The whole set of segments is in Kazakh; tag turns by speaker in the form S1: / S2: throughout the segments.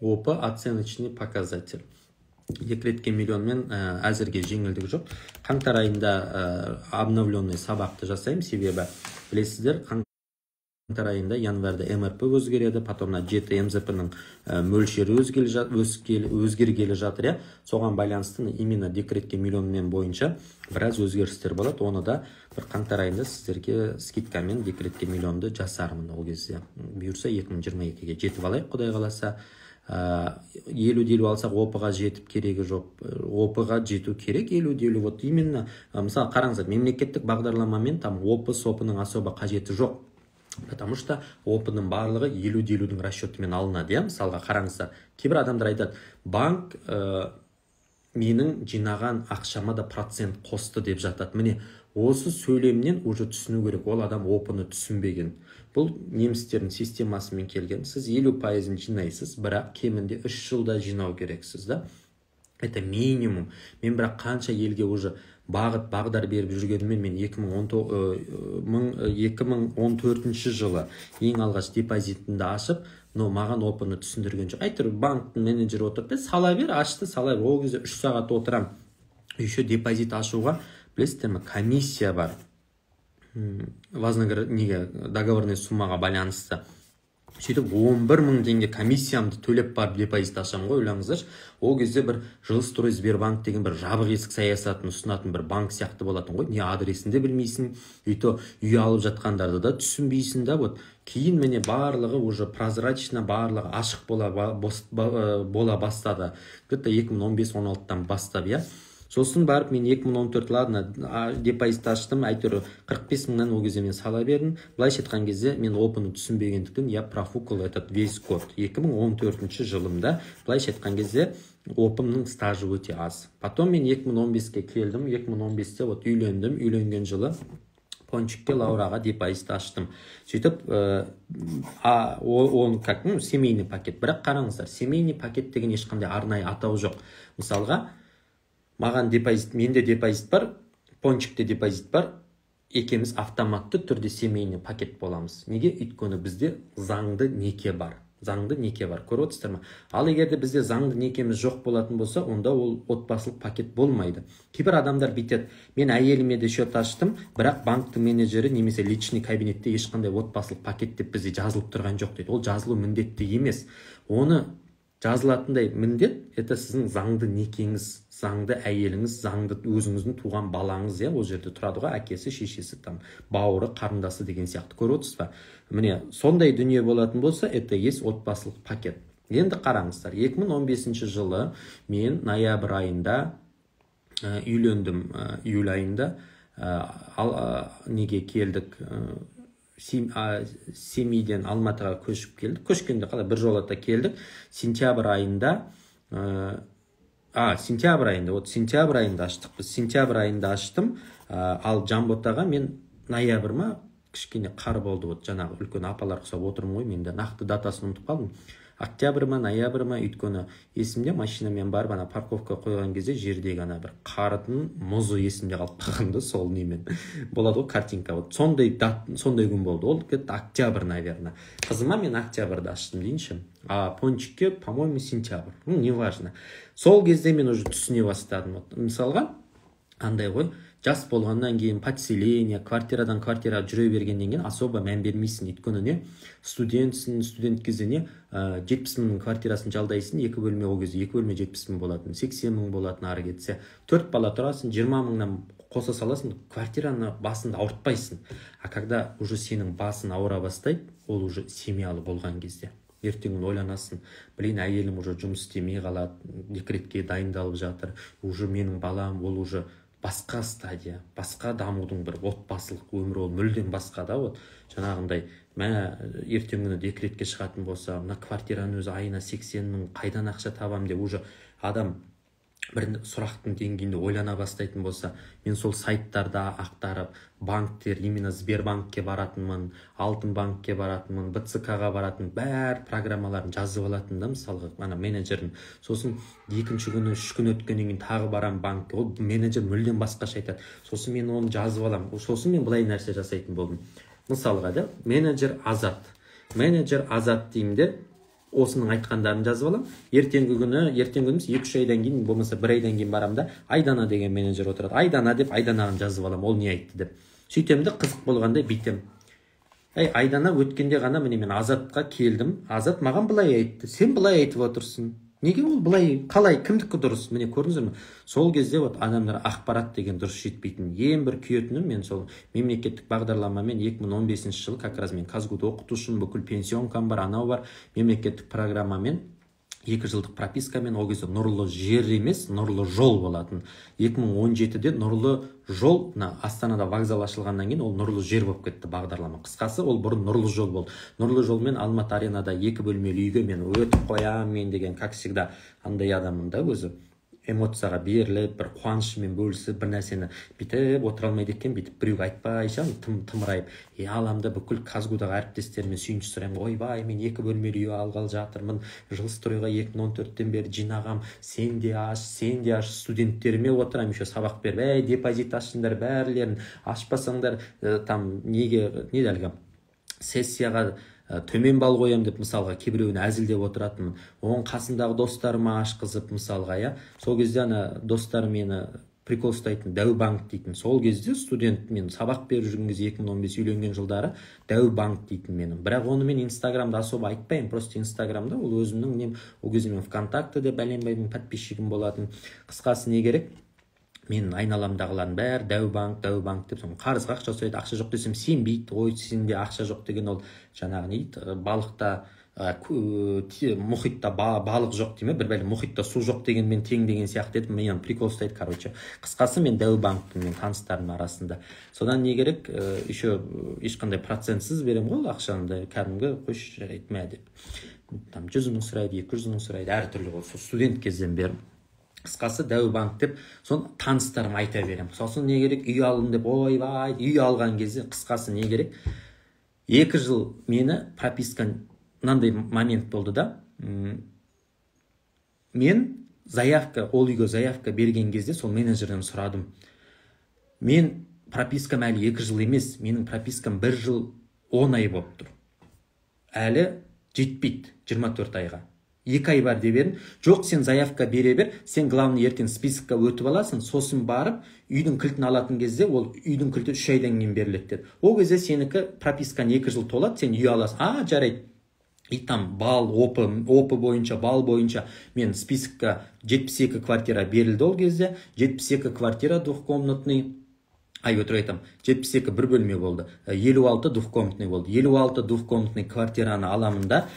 S1: ОП оценочный показатель. Декретке миллионмен әзірге жеңілдік жоқ. Қаңтар айында обновленный сабақты жасаймын, себебі білесіздер, қаңтар айында январда МРП өзгереді, потом жеті МЗП-ның мөлшері өзгергелі жатыр. Соған байланысты именно декретке миллионмен бойынша біраз өзгерістер болады. Оны да бір қаңтар айында сіздерге скидкамен декретке миллионды жасармын ол кезде. Бұйырса 2022-ге жетіп алайық, Құдай қаласа. 50-50 алсақ ОП-ға жетіп керегі жоқ. ОП-ға жету керек 50-50. Вот именно, мысалы қараңыздар, мемлекеттік бағдарламамен там ОП, СОП-ның особо қажеті жоқ. Потому что ОП-ның барлығы 50-50-дің расчетымен алынады. Мысалға қараңыздар, кейбір адамдар айтады, банк менің жинаған ақшама да процент қосты деп жатады. Міне, осы сөйлемнен уже түсіну керек, ол адам ОП-ны түсінбеген. Бұл немістердің системасымен келген. Сіз 50%-ын жинайсыз, бірақ кемінде 3 жылда жинау керексіз, да? Это минимум. Мен бірақ қанша елге уже бағдар беріп жүргенімен, мен 2014 жылы ең алғаш депозитімді ашып, но маған ОП-ны түсіндірген жоқ. Әйтір банктың менеджері отырды, сала бер, ашты, сала бер. Ол кезде 3 сағат отырам. Еще депозит ашуға, білесіздер ме, комиссия бар. Договорный суммаға байланысты. Сөйтіп 11 000 теңге комиссиямды төлеп барып депозит ашам ғой, ойлаңыздар. Ол кезде бір Жилстрой Сбербанк деген бір жабық есік саясатын ұсынатын бір банк сияқты болатын ғой. Не адресінде білмейсің, үй алып жатқандарды да түсінбейсің да. Вот кейін міне барлығы уже прозрачно, барлығы ашық бола бастады. Где-то 2015-16-тан бастап, я. Сосын барып мен 2014 ладно депозит аштым, әйтеуір 45 000-нан ол кезде мен сала бердім. Былайша айтқан кезде мен ОП-ны түсінбегендіктен я профукал этот весь год. 2014 жылымда былайша айтқан кезде ОП-ның стажы өте аз. Потом мен 2015-ке келдім. 2015-те вот үйлендім. Үйленген жылы Пончикке Лаураға депозит аштым. Сөйтіп, он как, семейный пакет. Бірақ қараңыздар, семейный пакет деген ешқандай арнайы атау жоқ. Мысалға, маған депозит, менде депозит бар, Пончикте депозит бар, екеміз автоматты түрде семейный пакет боламыз. Неге? Өйткені бізде заңды неке бар. Көріп отырсыздар ма? Ал егерде бізде заңды некеміз жоқ болатын болса, онда ол отбасылық пакет болмайды. Кейбір адамдар бүйтеді, мен әйеліме де счет аштым, бірақ банктың менеджері немесе личный кабинетте ешқандай отбасылық пакет деп бізде жазылып тұрған жоқ дейді. Ол жазылу міндетті емес. Оны жазылатындай міндет, это сіздің заңды некеңіз, заңды әйеліңіз, заңды өзіңіздің туған балаңыз, ол жерде тұрады ғой, әкесі, шешесі, там, бауыры, қарындасы деген сияқты, көріп отырсыз ба? Міне, сондай дүние болатын болса, это есть отбасылық пакет. Енді қараңыздар, 2015 жылы мен ноябрь айында үйлендім, июль айында неге келдік, Семейден Алматыға көшіп келдік. Көшкенде қалай бір жолата келдік. Сентябрь айында аштық біз. Сентябрь айында аштым. Ал Жамботаға мен ноябрь ма кішкене қар болды. Вот жаңағы үлкен апалар құсап отырмын ғой, мен де нақты датасын ұмытып қалдым. Октябрь ма, ноябрь ма, өйткені есімде машинамен барып ана парковка қойған кезде жердегі ана бір қардың мұзы есімде қалып қалғанды, сол немен болады ғой картинка. Вот сондай күн болды. Ол октябрь, наверное. Қызыма мен октябрьда аштым дейінші. А Пончикке, по-моему, сентябрь. Неважно. Сол кезде мен уже түсіне бастадым. Мысалға, андай ғой, жас болғаннан кейін подселение, квартирадан квартира жүре бергеннен кейін особо мән бермейсің. Өйткені не? Студентсің, студент кезде не? 70 000 квартирасын жалдайсың, 2 бөлме ол кезде 2 бөлме 70 000 болатын, 80 000 болатын ары кетсе. 4 бала тұрасың, 20 000-нан қоса саласың, квартираны басында ауыртпайсың. А когда уже сенің басын ауыра бастайды, ол уже семьялы болған кезде. Ертең ойланасың, блин, әйелім уже жұмыс істемей қалады, декретке дайындалып жатыр, уже менің балам, ол уже басқа стадия, басқа дамудың бір отбасылық өмірі, ол мүлдем басқа да. Вот жаңағындай, ертең күні декретке шығатын болса, мына квартираның өзі айына 80 000 қайдан ақша табам деп уже адам бір сұрақтың деңгейінде ойлана бастайтын болса, мен сол сайттарда ақтарып, банктер, именно Сбербанкке баратынмын, Алтын банкке баратынмын, БЦК-ға баратын, бәр программаларын жазып алатын да, мысалға, ана менеджердің. Сосын екінші күні, 3 күн өткеннен кейін тағы барам банкке, ол менеджер мүлдем басқаша айтады. Сосын мен оны жазып алам. Сосын мен былай нәрсе жасайтын болдым. Мысалға да, менеджер Азат деймін де, осының айтқандарын жазып алам. Ертеңгі күні емес 2-3 айдан кейін, болмаса 1 айдан кейін барам да, Айдана деген менеджер отырады. Айдана деп Айдананы жазып алам, ол не айтты деп. Сөйтем де қызық болғандай бүйтем. Айдана өткенде ғана міне мен Азатқа келдім. Азат маған былай айтты. Сен былай айтып отырсың. Неге ол былай, қалай, кімдікі дұрыс? Міне көрдіңіздер ме? Сол кезде вот адамдар ақпарат деген дұрыс жетпейтін. Ең бір күйетінім мен сол мемлекеттік бағдарламамен 2015 жылы как раз мен Казгуда оқытушымын, бүкіл пенсионкам бар, анау бар, мемлекеттік программамен 2 жылдық пропискамен, ол кезде нұрлы жер емес, нұрлы жол болатын. 2017-де нұрлы жол, Астанада вокзал ашылғаннан кейін ол нұрлы жер болып кетті бағдарлама. Қысқасы, ол бұрын нұрлы жол болды. Нұрлы жолмен Алматы аренада 2 бөлмелі үйге мен өтіп қоям, мен деген, как всегда, андай адамын да өзі. Эмоцияға беріліп, бір қуанышымен бөлісіп, бір нәрсені бүйтіп отыра алмайды екен, бүйтіп біреуге айтпайша тымырайып, аламда бүкіл Казгудағы әріптестеріме сүйінші сұраймын. Ойбай, мен 2 бөлмелі үй алғалы жатырмын. Жилстройға 2014-тен бері жинағам. Сен де аш, студенттеріме отырам, еще сабақ беріп, депозит ашыңдар, бәрлерін ашпасаңдар, там неге әлгі сессияға төмен бал қоям деп мысалға кейбіреуіне әзілдеп отыратынмын. Оның қасындағы достарыма ашқызып мысалға, сол кезде достарым мені прикол ұстайтын, Дәу банк дейтін. Сол кезде студент, мен сабақ беріп жүрген кезде 2015 үйленген жылдары Дәу банк дейтін менің. Бірақ оны мен Инстаграмда особо айтпаймын, просто Инстаграмда ол өзімнің нем, ол кезде мен ВКонтактеде бәленбайдың подписчигім болатын. Қысқасы не керек? Мен айналамдағылардың бәрі Дәу банк деп, қарызға ақша сұрайды, ақша жоқ десем сенбейді. Ой, сенде ақша жоқ деген ол жаңағы не дейді, балықта, мұхитта балық жоқ дейме, бір бәле мұхитта су жоқ деген мен тең деген сияқты едім. Мен прикол ұстайды, короче. Қысқасы мен Дәу банктың мен таныстарым арасында. Содан не керек, еще ешқандай процентсіз берем ғой ақшаны, кәдімгі қойш жарайды ма деп. Там 100 мың сұрайды, 200 мың сұрайды, әртүрлі ғой. Сол студент кезден берім. Қысқасы Дәу банк деп, соны таныстарым айта берем. Сосын не керек, үй алын деп, ойбай, үй алған кезде қысқасы не керек? 2 жыл мені пропискан мынандай момент болды да. Мен ол үйге заявка берген кезде сол менеджерден сұрадым. Мен пропискам әлі 2 жыл емес, менің пропискам 1 жыл 10 ай болып тұр. Әлі жетпейді 24 айға. 2 ай бар деп едім. Жоқ, сен заявка бере бер, сен главный ертең списокқа өтіп аласың, сосын барып үйдің кілтін алатын кезде ол үйдің кілті 3 айдан кейін беріледі деді. Ол кезде сенікі пропискан 2 жыл толады, сен үй аласың. Жарайды. И там бал, опы бойынша, бал бойынша мен списокқа 72 квартира берілді ол кезде. 72 квартира двухкомнатный. Өтірік айтам, 72 бір бөлме болды, 56 двухкомнатный болды. 56 двухкомнатный квартираны аламын да,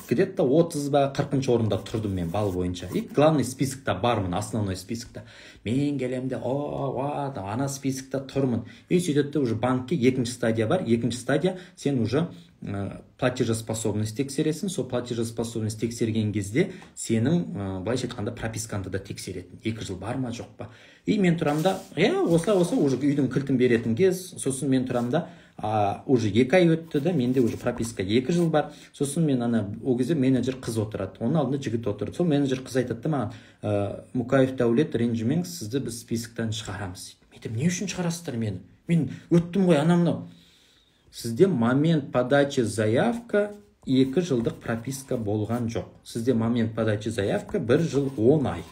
S1: где-то 30 ба 40 орында тұрдым мен бал бойынша. И главный списокта бармын, основной списокта. Мен келемде, ана списокта тұрмын. И сөйтетті уже банкке 2 стадия бар. 2 стадия сен уже платежеспособность тексересің. Сол платежеспособность тексерген кезде сенің былайша айтқанда прописканды да тексеретін. 2 жыл бар ма жоқ па. И мен тұрамда, осылай уже үйдің кілтін беретін кез, сосын мен тұрамда, уже 2 ай өтті да, менде уже прописка 2 жыл бар. Сосын мен ол кезде менеджер қыз отырады, оның алдында жігіт отырды. Сол менеджер қыз айтады маған, Мұқаев Дәулет, ренжімеңіз, сізді біз списоктан шығарамыз. Мен не үшін шығарасыздар мені? Мен өттім ғой, анамнау. Сізде момент подачи заявка 2 жылдық прописка болған жоқ. Сізде момент подачи заявка 1 жыл 10 ай.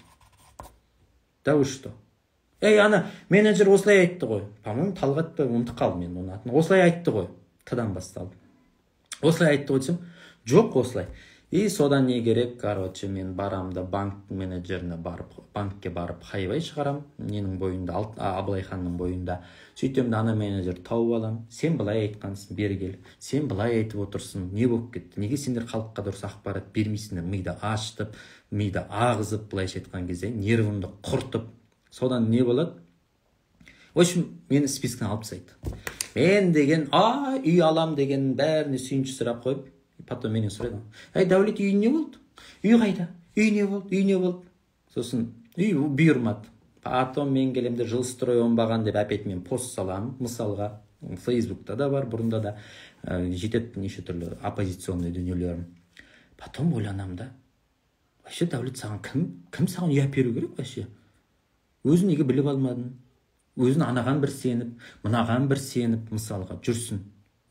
S1: Да вы что? Ана менеджер осылай айтты ғой. По-моему, Талғат па, ұмытып қалдым мен оның атын. Осылай айтты ғой. Тадан басталды. Осылай айтты ғой десем, жоқ осылай. И содан не керек, короче, мен барамда банк менеджеріне банкке барып хайбай шығарам, ненің бойында, Абылайханның бойында. Сөйтемді ана менеджер тауып алам. Сен былай айтқансың, бері кел. Сен былай айтып отырсың, не болып кетті? Неге сендер халыққа дұрыс ақпарат бермейсіңдер? Миды ашытып, миды ағызып, былайша айтқан кезде нервымды құртып. Содан не болады? В общем, мені спискан алып тастайды. Мен деген, үй алам деген бәріне сүйінші сұрап қойып, потом менен сұрайды. Дәулет, үй не болды? Үй қайда? Үй не болды? Сосын үй бұйырмады. Потом мен келемде Жилстрой оңбаған деп әпет мен пост салам, мысалға. Фейсбукта да бар, бұрында да жетеді неше түрлі оппозиционный дүниелерім. Потом ойланам да, вообще Дәулет, саған кім саған үй әперу керек вообще? Өзін неге біліп алмадың? Өзін анаған бір сеніп, мынаған бір сеніп, мысалға жүрсін.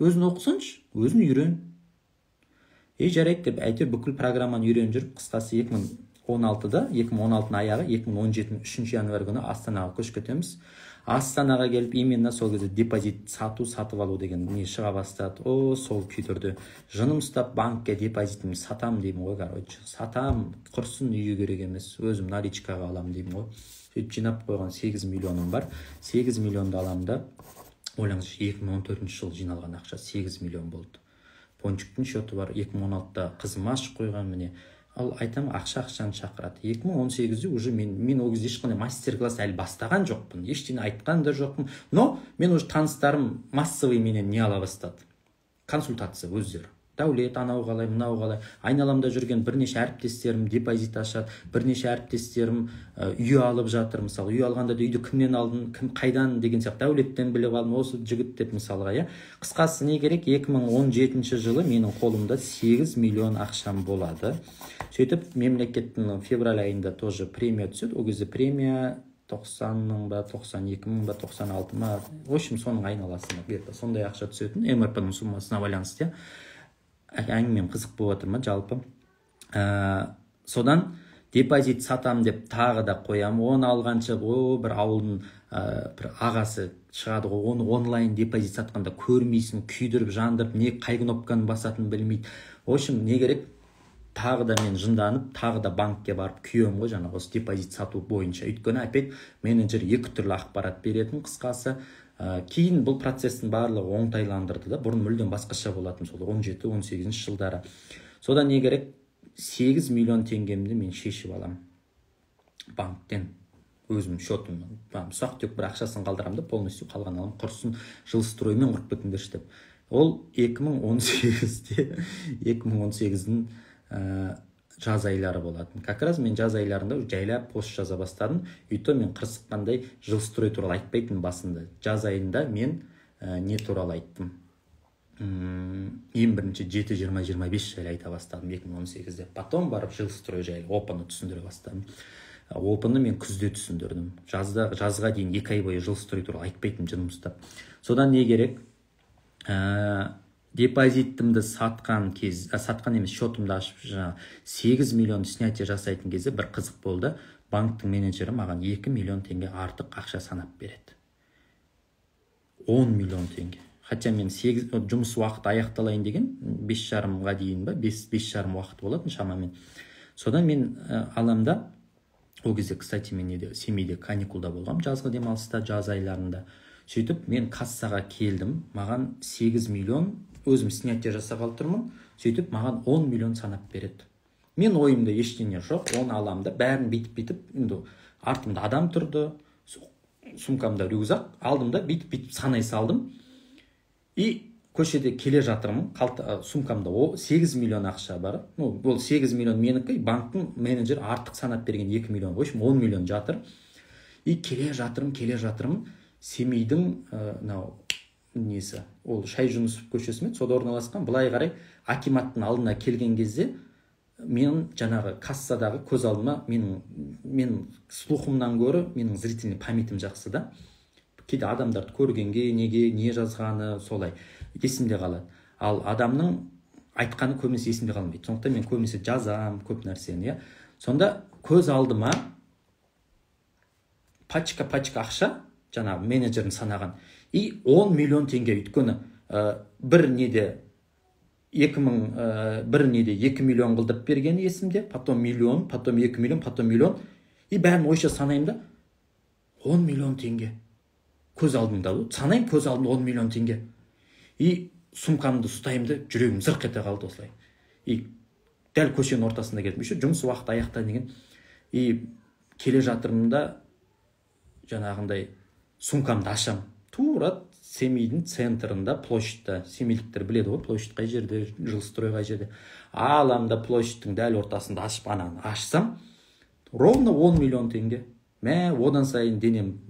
S1: Өзін оқысаншы, өзін үйрен. жарайды деп әйтеуір бүкіл программаны үйреніп жүріп, қысқасы 2016-ның аяғы 2017-ның 3 январь күні Астанаға көшіп кетеміз. Астанаға келіп, именно сол кезде депозит сатып алу деген не шыға бастады. Сол күйдірді. Жыным ұстап банкке депозитімді сатам деймін ғой, короче. Сатам, құрсын, үйі керек емес. Өзім наличкаға алам деймін ғой. Сөйтіп жинап қойған 8 миллионым бар. 8 миллионды алам да, ойлаңызшы, 2014 жыл жиналған ақша 8 миллион болды. Пончиктің счеты бар. 2016-да қызым ашып қойған, міне. Ал айтам, ақшаны шақырады. 2018-де уже мен ол кезде ешқандай мастер-класс әлі бастаған жоқпын. Ештеңе айтқан да жоқпын. Но мен уже таныстарым массовый менен не ала бастады. Консультация өздері. Дәулет, анау қалай, мынау қалай. Айналамда жүрген бірнеше әріптестерім депозит ашады, бірнеше әріптестерім үй алып жатыр. Мысалы, үй алғанда да үйді кімнен алдың, қайдан деген сияқты дәулеттен біліп алдым, осы жігіт деп мысалға, иә. Қысқасы не керек, 2017 жылы менің қолымда 8 миллион ақшам болады. Сөйтіп, мемлекеттің февраль айында тоже премия түседі. Ол кезде премия 90 мың ба, 92 мың ба, 96 ма, в общем, соның айналасында где-то сондай ақша түсетін, МРП-ның суммасына байланысты, әңгімем қызық болып отыр ма жалпы. Содан депозит сатам деп тағы да қоям. Оны алғанша бір ауылдың бір ағасы шығады ғой, оны онлайн депозит сатқанда көрмейсің, күйдіріп, жандырып, не қай кнопканы басатын білмейді. В общем, не керек? Тағы да мен жынданып, тағы да банкке барып күйем ғой, жаңағы осы депозит сату бойынша. Өйткені опять менеджер екі түрлі ақпарат беретін, қысқасы. Кейін бұл процестің барлығы оңтайландырды да, бұрын мүлдем басқаша болатын, сол 17-18 жылдары. Содан не керек? 8 миллион теңгемді мен шешіп алам банктен, өзім счетымнан. Ұсақ тек бір ақшасын қалдырам да, полностью қалған алам, құрсын, жилстроймен құрып кетіңдерші деп. Ол 2018-дің жаз айлары болатын. Как раз мен жаз айларында жайлап пост жаза бастадым. Үйті мен қырсыққандай жилстрой туралы айтпайтын басында. Жаз айында мен не туралы айттым? Ең бірінші 7-20-25 жайлы айта бастадым 2018-де. Потом барып жилстрой жайлы опыны түсіндіре бастадым. Опыны мен күзде түсіндірдім. Жазға дейін 2 ай бойы жилстрой туралы айтпайтын жыным ұстап. Содан не керек? Депозитімді сатқан емес, счетымды ашып, 8 миллион снятие жасайтын кезде бір қызық болды. Банктың менеджері маған 2 миллион теңге артық ақша санап береді. 10 миллион теңге. Хотя мен жұмыс уақыт аяқталайын деген 5:30-ға дейін ба, 5:30 уақыт болатын шамамен. Содан мен аламда, ол кезде, кстати, мен семейде каникулда болғам, жазғы демалыста, жаз айларында. Сөйтіп, мен кассаға келдім, маған 8 миллион өзім снятие жасағалы тұрмын. Сөйтіп, маған 10 миллион санап береді. Мен ойымда ештеңе жоқ, оны аламда, бәрін битіп, артымда адам тұрды, сумкамда рюкзак, алдымда битіп санай салдым. И көшеде келе жатырмын, сумкамда 8 миллион ақша бар. Ол 8 миллион менікі, банктың менеджер артық санап берген 2 миллион, 10 миллион жатыр. И келе жатырмын, Семейдің несі, ол Шай Жүнісов көшесі ме, сода орналасқан, былай қарай акиматтың алдына келген кезде мен жаңағы кассадағы көз алдыма, мен слухымнан көрі, менің зрительный памятім жақсы да. Кейде адамдарды көргенге, неге, не жазғаны, солай есімде қалады. Ал адамның айтқаны көбінесе есімде қалмайды. Сондықтан мен көбінесе жазам, көп нәрсені. Сонда көз алдыма пачка ақша, жаңағы менеджерін санаған. И 10 миллион теңге, өйткені бір неде 2 миллион қылдып берген есімде, потом миллион, потом 2 миллион, потом миллион. И бәрін ойша санайымда 10 миллион теңге. Көз алдымда, санайым, көз алдымда 10 миллион теңге. И сумкамды ұстайымды, жүрегім зырқ ете қалды осылай. И дәл көшенің ортасында келдім. Жұмыс уақыт аяқта деген. И келе жатырмында жаңағындай сумкамды ашам. Тура Семейдің центрында, площадьта, семейліктер біледі ғой, площадь қай жерде, жилстрой қай жерде. Аламда площадьтың дәл ортасында ашып, ананы ашсам, ровно 10 миллион теңге. Одан сайын денем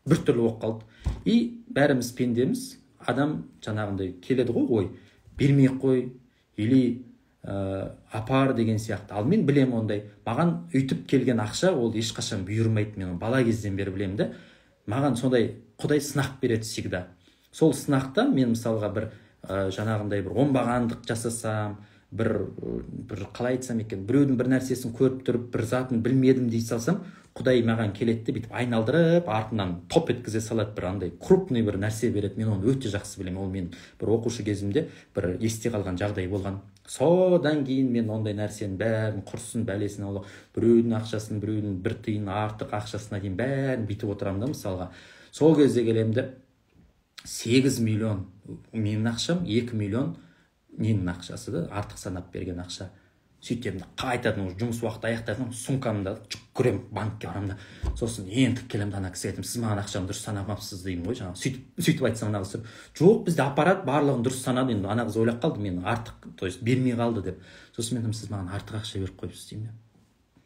S1: бір түрлі оқ қалды. И бәріміз пендеміз, адам жаңағындай келеді ғой, бермей қой, или апар деген сияқты. Ал мен білем ондай. Маған үйтіп келген ақша, ол ешқашан бұйырмайды, мен бала кезден бері білем де. Маған сондай Құдай сынақ береді всегда. Сол сынақта мен мысалға бір жаңағындай бір оңбағандық жасасам, бір қалай айтсам екен, біреудің бір нәрсесін көріп тұрып бір затын білмедім дей салсам, Құдай маған келеді де бүйтіп айналдырып артынан топ еткізе салады, бір андай крупный бір нәрсе береді. Мен оны өте жақсы білемін. Ол мен бір оқушы кезімде бір есте қалған жағдай болған. Содан кейін мен ондай нәрсенің бәрін құрсын бәлесін аулақ, біреудің ақшасын, біреудің бір тиын артық ақшасына дейін бәрін бүйтіп отырамын да. Мысалға сол кезде келемін де 8 миллион менің ақшам, 2 миллион ненің ақшасы да, артық санап берген ақша. Сөйтемін де қайтадан жұмыс уақыты аяқтадым, сумкамда жүгіремін банкке барамын да. Сосын енді келемін ана кісіге айтамын, сіз маған ақшаны дұрыс санамапсыз деймін ғой. Жаңағы сөйтіп айтсам ана кісі, жоқ, бізде аппарат барлығын дұрыс санады. Енді ана қыз ойлап қалды, мен артық, то есть бермей қалды деп. Сосын мен сіз маған артық ақша беріп қойыпсыз деймін.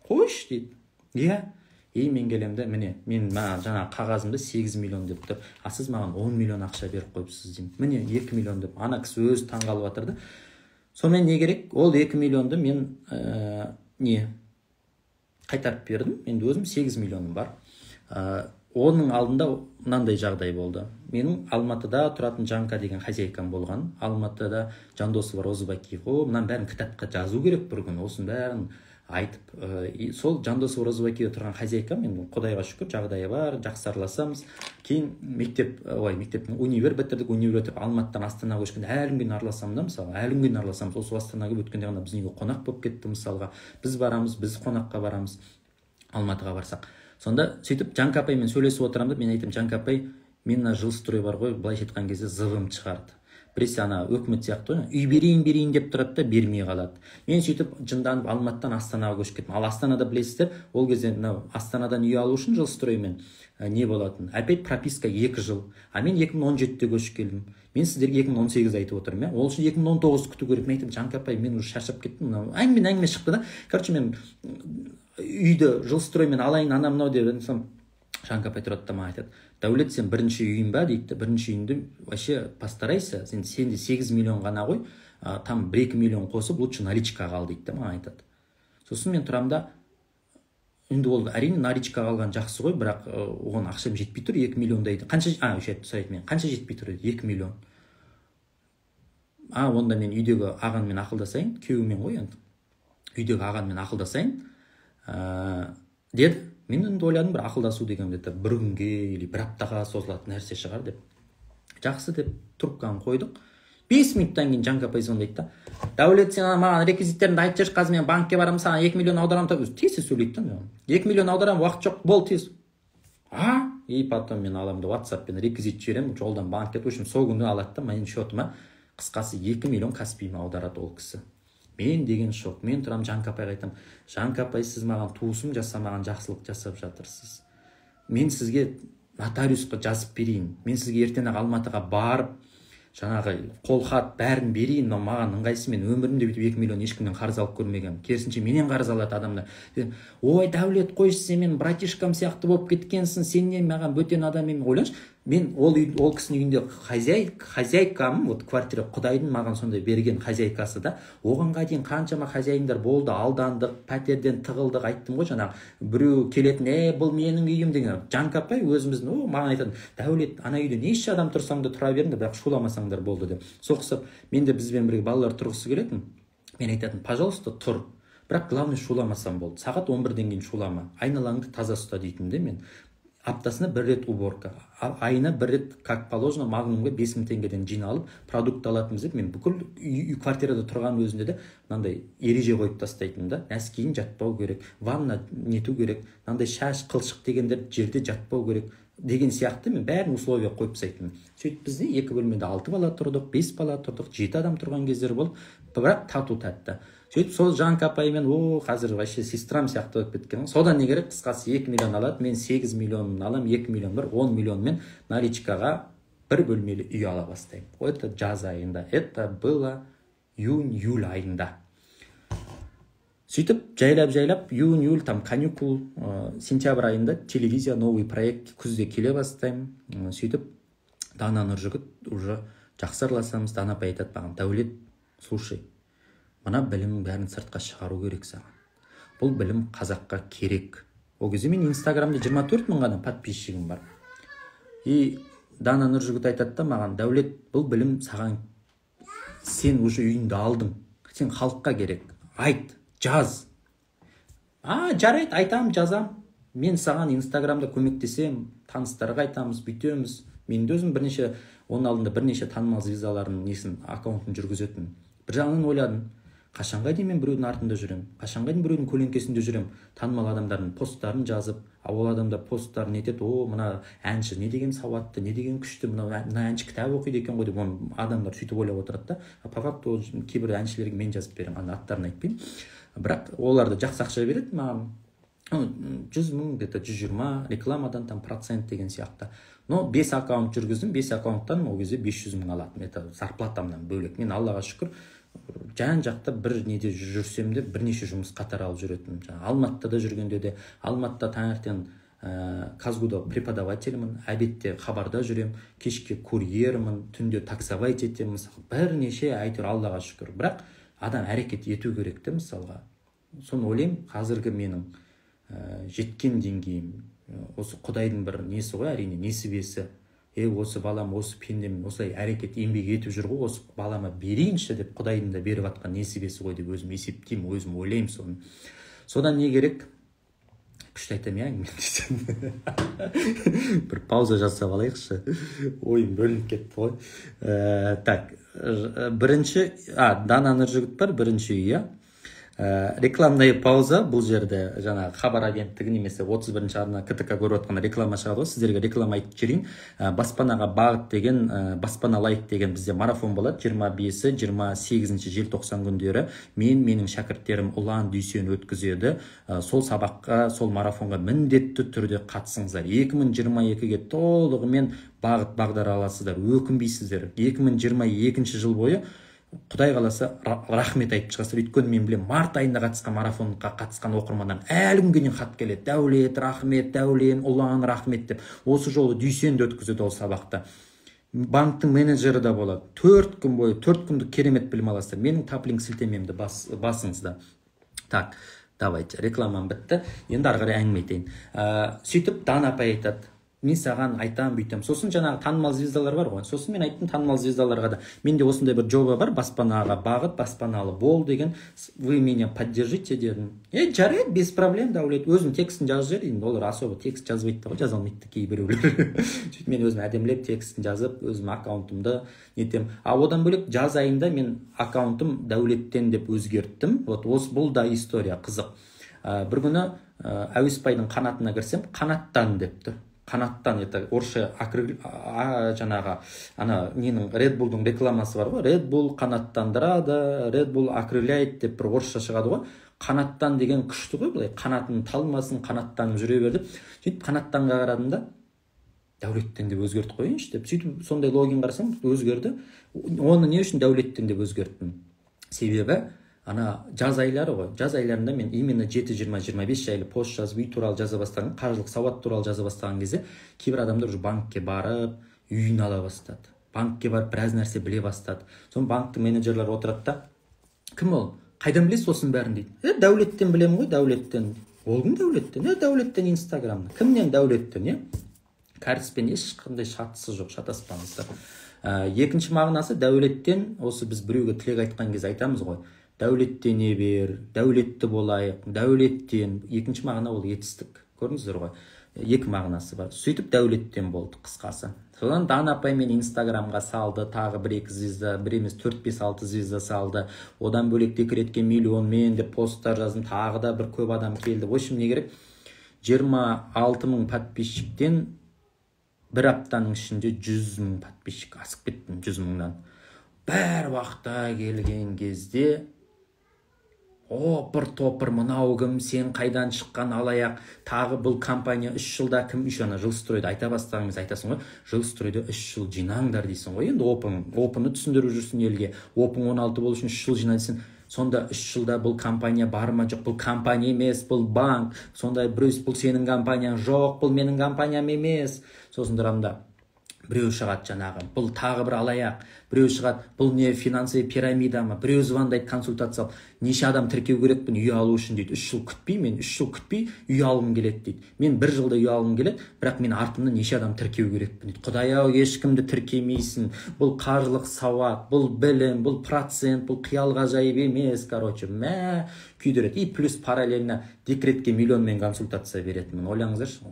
S1: Қойшы дейді. Иә. Мен келемін де, міне, мен жаңағы қағазымда 8 миллион деп тұр. А сіз маған 10 миллион ақша беріп қойыпсыз деймін. Міне 2 миллион деп. Ана кісі өзі таңғалып жатыр да. Сонымен не керек? Ол 2 миллионды мен қайтарып бердім. Енді өзім 8 миллионым бар. Оның алдында мынандай жағдай болды. Менің Алматыда тұратын Жанка деген хозяйкам болған. Алматыда Жандосова Роза Бакиева. Мынаны бәрін кітапқа жазу керек бір күн. Осының бәрін айтып, сол Жандосова Роза Бакиева тұрған хозяйкам, енді Құдайға шүкір жағдайы бар, жақсы араласамыз. Кейін мектептің универ бітірдік, универ бітіріп Алматыдан Астанаға көшкенде әлі күнге араласамын да, мысалы, әлі күнге араласамыз. Осы Астанаға өткенде ғана біздің үйге қонақ болып кетті, мысалға. Біз барамыз, біз қонаққа барамыз, Алматыға барсақ. Сонда сөйтіп Жанка апаймен сөйлесіп отырамын да, мен айтамын, Жанка апай, мен жилстрой бар ғой, былайша айтқан кезде зығым шығарды. Біресе ана өкімет сияқты ғой, үй берейін деп тұрады да бермей қалады. Мен сөйтіп жынданып Алматыдан Астанаға көшіп кеттім. Ал Астанада білесіздер, ол кезде Астанадан үй алу үшін жилстроймен не болатын? Опять прописка 2 жыл. А мен 2017-те көшіп келдім. Мен сіздерге 2018 айтып отырмын. Ол үшін 2019 күту керек. Мен айтам, Жанка апай, мен уже шаршап кеттім. Әңгіме шықты да. Короче, мен үйді жилстроймен алайын, ана мынау деп Жанка апай тұрады да маған айтады, Дәулет, сен бірінші үйің ба дейді, бірінші үйіңді вообще постарайся, сенде 8 миллион ғана ғой, там 1-2 миллион қосып, лучше наличкаға ал дейді, маған айтады. Сосын мен тұрам да, енді ол әрине наличкаға алған жақсы ғой, бірақ оған ақшам жетпей тұр, 2 миллион дейді. Қанша жетпей тұр еді? 2 миллион. Онда мен үйдегі ағанмен ақылдасайын, күйеуімен ғой енді. Үйдегі ағанмен ақылдасайын, деді. Мен енді ойладым, бір ақылдасу деген бір күнге или бір аптаға созылатын нәрсе шығар деп. Жақсы деп трубканы қойдық. 5 минуттан кейін Жанка апай звондайды да, Дәулет, сен маған реквизиттеріңді айтып жіберші, қазір мен банкке барамын, саған 2 миллион аударамын. Тез сөйлейді да, 2 миллион аударамын, уақыт жоқ, бол тез. И потом мен аламын да WhatsApp-пен реквизит жіберемін, жолдан банкке, в общем, сол күні алады да, менің счетыма қысқасы 2 миллион Каспийме аударады ол кісі. Мен деген шок. Мен тұрам Жанка апайға айтам, Жанка апай, сіз маған туысым жасамаған жақсылық жасап жатырсыз. Мен сізге нотариусқа жазып берейін. Мен сізге ертең Алматыға барып, жаңағы қолхат бәрін берейін, но маған ыңғайсыз, мен өмірімде бүйтіп 2 миллион ешкімнен қарыз алып көрмегенмін. Керісінше менен қарыз алады адамдар. Ой, Дәулет, қойшы, сен мен братишкам сияқты болып кеткенсің, сенен маған бөтен адам емін. Ойлашы, мен ол кісінің үйінде хозяйкамын, вот квартира Құдайдың маған сондай берген хозяйкасы да, оғанға дейін қаншама хозяиндар болды, алдандық, пәтерден тығылдық, айттым ғой, жаңағы біреу келетін, бұл менің үйім деген. Жанка апай өзіміздің, маған айтады, Дәулет, ана үйде неше адам тұрсаң да тұра беріңдер, бірақ шуламасаңдар болды деп. Соқсып, менде бізбен бірге балалар тұрғысы келетін. Мен айтатын, пожалуйста, тұр. Бірақ главный шуламасам болды. Сағат 11-ден кейін шулама. Айналаңды таза ұста дейтін де мен. Аптасына 1 рет уборка, айына 1 рет, как положено, Магнумға 5 мың теңгеден жиналып, продукт алатынбыз деп, мен бүкіл үй квартирада тұрған өзінде де мынандай ереже қойып тастайтын да, нәскиін жатпау керек, ванна нету керек, мынандай шаш, қылшық дегендер жерде жатпау керек деген сияқты мен бәрін условия қойып тастайтын. Сөйтіп бізде 2 бөлмеде 6 бала тұрдық, 5 бала тұрдық, 7 адам тұрған кездер болды, бірақ тату тәтті. Сөйтіп сол Жанка апаймен, қазір вообще сестрам сияқты болып кеткен. Содан не керек? Қысқасы 2 миллион алады, мен 8 миллионын алам, 2 миллион бар, 10 миллионмен наличкаға 1 бөлмелі үй ала бастаймын. Это жаз айында. Это было июнь-июль айында. Сөйтіп жайлап, июнь-июль, там каникул, сентябрь айында телевизия, новый проект күзде келе бастаймын. Сөйтіп Дана Нұржігіт уже жақсы араласамыз. Дана апай айтады маған, Дәулет, слушай, мына білімнің бәрін сыртқа шығару керек саған. Бұл білім қазаққа керек. Ол кезде мен Инстаграмда 24 мың ғана подписчигім бар. И Дана Нұржігіт айтады да маған, Дәулет, бұл білім саған, сен уже үйіңді алдың. сен халыққа керек, айт, жаз. Жарайды, айтам, жазам, мен саған инстаграмда көмектесем, таныстарға айтамыз, бүйтеміз. Мен де өзім бірнеше, оның алдында бірнеше танымал звездалардың несін, аккаунтын жүргізетін. Бір жағынан ойладым, қашанға дейін мен біреудің артында жүрем, қашанға дейін біреудің көлеңкесінде жүрем, танымал адамдардың посттарын жазып, ол адамдар посттарын етеді, мына әнші не деген сауатты, не деген күшті, мына әнші кітап оқиды екен ғой деп, оны адамдар сөйтіп ойлап отырады да. По факту кейбір әншілерге мен жазып беремін, аттарын айтпаймын, бірақ олар да жақсы ақша береді маған, 100 мың, где-то 120 рекламадан там процент деген сияқты. Но 5 аккаунт жүргіздім, 5 аккаунттан ол кезде 500 мың алатым, это зарплатамнан бөлек. Мен Аллаға шүкір жан жақта бір неде жүрсем де бірнеше жұмыс қатар алып жүретінмін. Алматыда жүргенде де, Алматыда таңертең Казгуда преподавателімін, обедте хабарда жүрем, кешке курьермін, түнде таксовать етемін, бірнеше әйтеуір Аллаға шүкір. Бірақ адам әрекет ету керек те, мысалға. Соны ойлаймын, қазіргі менің жеткен деңгейім, осы Құдайдың бір несі ғой, әрине несібесі. Осы балам, осы пендем осылай әрекет еңбек етіп жүр ғой, осы балама берейінші деп Құдайдың да беріп атқан несібесі ғой деп өзім есептеймін, өзім ойлаймын соны. Содан не керек? Күшті айтамын бір пауза жасап алайықшы, ойым бөлініп кетті ғой. Так, бірінші, Дана Нұржігіт бар, бірінші үй, рекламная пауза. Бұл жерде жаңа хабар агенттігі немесе 31-ші арна КТК көріп отқан реклама шығады ғой. Сіздерге реклама айтып жіберейін. Баспанаға бағыт деген, баспана лайк деген бізде марафон болады. 25-28 желтоқсан күндері менің шәкірттерім Ұлан Дүйсен өткізеді. Сол сабаққа, сол марафонға міндетті түрде қатысыңыздар. 2022-ге толығымен бағыт бағдар аласыздар. Өкінбейсіздер. 2022 жыл бойы Құдай қаласа рахмет айтып шығасыздар. Өйткені мен білем, март айында қатысқан марафонға қатысқан оқырмандан әлі күнге дейін хат келеді. Дәулет, рахмет, Дәулен, Ұлан, рахмет деп. Осы жолы Дүйсен де өткізеді ол сабақты. Банктың менеджері де болады. 4 күн бойы, 4 күндік керемет білім аласыздар. Менің таплинг сілтемемді басыңызда. Так, давайте, рекламам бітті. Енді ары қарай әңгіме айтайын. Сөйтіп Дана апай айтады, мен саған айтам, бүйтем. Сосын жаңағы танымал звездалар бар ғой. Сосын мен айттым танымал звездаларға да. Менде осындай бір жоба бар, баспанаға бағыт, баспаналы бол деген. Вы меня поддержите дедім. Жарайды, без проблем, Дәулет. Өзім текстін жазып жібер, олар особо текст жазбайды ғой, жаза алмайды кейбіреулер. Сөйтіп мен өзім әдемілеп текстін жазып, өзім аккаунтымды нетем. Одан бөлек жаз айында мен аккаунтым Дәулеттен деп өзгерттім. Бұл да история қызық. Бір күні Әуесбайдың қанатына кірсем, қанаттан депті. Қанаттан, это орысша жаңағы ненің Red Bullдың рекламасы бар ғой, Red Bull қанаттандырады, Red Bull окрыляет деп бір орысша шығады ғой. Қанаттан деген күшті ғой, былай қанатын талмасын, қанаттанып жүре берді. Сөйтіп қанаттанға қарадым да, Дәулеттен деп өзгертіп қойыншы деп. Сөйтіп сондай логин қарасам өзгерді. Оны не үшін Дәулеттен деп өзгерттім? Себебі жаз айлары ғой. Жаз айларында мен именно 7-20-25 жайлы пост жазып, үй туралы жаза бастаған, қаржылық сауат туралы жаза бастаған кезде кейбір адамдар уже банкке барып, үйін ала бастады. Банкке барып біраз нәрсе біле бастады. Соны банктың менеджерлері отырады да, кім ол? Қайдан білесіз осының бәрін дейді. Дәулеттен білемін ғой, Дәулеттен. Ол кім Дәулеттен? Дәулеттен инстаграмда. Кімнен Дәулеттен, кәріспен ешқандай шатысы жоқ, шатаспаңыздар. Екінші мағынасы Дәулеттен, осы біз біреуге тілек айтқан кезде айтамыз ғой. Дәулеттен не бер, дәулетті болайық, дәулеттен. Екінші мағына ол етістік. Көрдіңіздер ғой. Екі мағынасы бар. Сөйтіп Дәулеттен болды қысқасы. Содан Дана апай мен инстаграмға салды, тағы 1-2 звезда, бір емес 4-5-6 звезда салды. Одан бөлек декретке миллион мен деп посттар жаздым, тағы да бір көп адам келді. В общем, не керек? 26 мың подписчиктен бір аптаның ішінде 100 мың подписчик асып кеттім, 100 мыңнан. Бәр уақытта келген кезде опыр-топыр, мынау кім, сен қайдан шыққан алаяқ, тағы бұл компания 3 жылда кім, жаңа Жилстройды айта бастағаныңыз айтасың ғой, Жилстройды 3 жыл жинаңдар дейсің ғой, енді опыны түсіндіріп жүрсің елге, опың 16 бол үшін 3 жыл жинайсың, сонда 3 жылда бұл компания бар ма, жоқ, бұл компания емес, бұл банк, сонда біреу, бұл сенің компанияң, жоқ, бұл менің компаниям емес. Сосын тұрамда біреу шығады жаңағы, бұл тағы бір алаяқ, біреу шығады, бұл не финансовый пирамида ма, біреу звондайды консультация алып. неше адам тіркеу керекпін үй алу үшін дейді. 3 жыл күтпей, мен 3 жыл күтпей үй алғым келеді дейді. Мен 1 жылда үй алғым келеді, бірақ мен артымда неше адам тіркеу керекпін дейді. Құдай-ау, ешкімді тіркемейсің. Бұл қаржылық сауат, бұл білім, бұл процент, бұл қиял ғажайып емес, короче, күйдіреді. И плюс параллельно декретке миллионмен консультация беретінмін. Ойлаңыздаршы,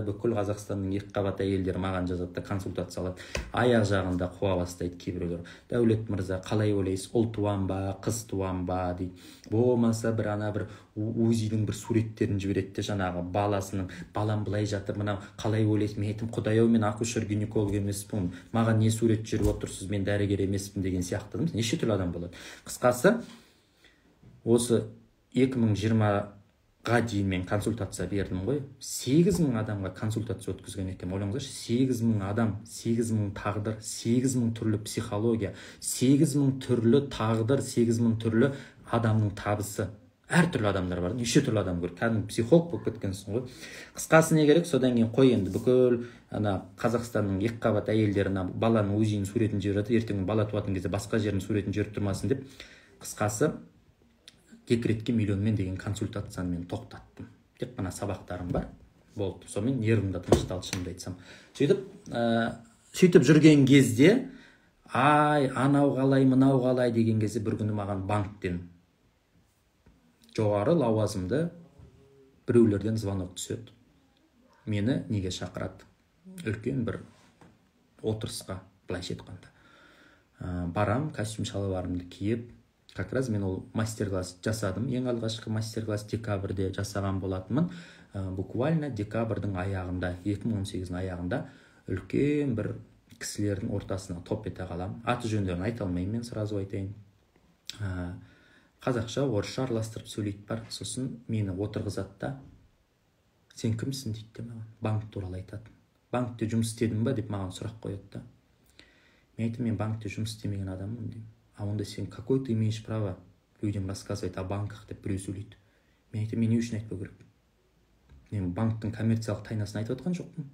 S1: бүкіл Қазақстанның екіқабат әйелдері маған жазады да консультация алады. Аяқ жағында қуа бастайды кейбіреулер. Дәулет мырза, қалай ойлайсыз, ұл туам ба, қыз туам ба дейді. Болмаса бір УЗИдің бір суреттерін жібереді де, жаңағы балам былай жатыр, мына қалай ойлайсыз? Мен айтым, Құдай-ау, мен акушер-гинеколог емеспін, маған не сурет жіберіп отырсыз, мен дәрігер емеспін деген сияқты. Неше түрлі адам болады. Қысқасы, осы 2020-ға дейін мен консультация бердім ғой. 8.000 адамға консультация өткізген екен. Ойлаңыздаршы, 8.000 адам, 8.000 тағдыр, 8.000 түрлі психология, 8.000 түрлі тағдыр, 8.000 түрлі адамның табысы. Әртүрлі адамдар бар, неше түрлі адам көр. Кәдімгі психолог болып кеткенсің ғой. Қысқасы не керек? Содан кейін қой енді бүкіл Қазақстанның екіқабат әйелдері баланың УЗИ-ның суретін жіберіп жатыр. Ертең бала туатын кезде басқа жердің суретін жіберіп тұрмасын деп. Қысқасы, декретке миллионмен деген консультацияны мен тоқтаттым. Тек қана сабақтарым бар. Болды. Сонымен нервімді тынышталды, шынымды айтсам. Сөйтіп жүрген кезде, анау қалай, мынау қалай деген кезде бір күні маған банктен жоғары лауазымды біреулерден звонок түседі. Мені неге шақырады? Үлкен бір отырысқа, былайша айтқанда. Барам, костюм шалбарымды киіп, как раз мен ол мастер-класс жасадым. Ең алғашқы мастер-класс декабрьде жасаған болатынмын. Буквально декабрьдің аяғында, 2018-дің аяғында үлкен бір кісілердің ортасына топ ете қалам. Аты жөндерін айта алмаймын, мен сразу айтайын. Қазақша, орысша араластырып сөйлейді бар. Сосын мені отырғызады да, сен кімсің дейді маған. Банк туралы айтады. Банкте жұмыс істедің ба деп маған сұрақ қояды да. Мен айтам, мен банкте жұмыс істемеген адаммын деймін. А онда сен какой ты имеешь право людям рассказывать о банках деп біреу сөйлейді. Мен айтам, мен не үшін айтпау керек? Мен банктың коммерциялық тайнасын айтып отқан жоқпын.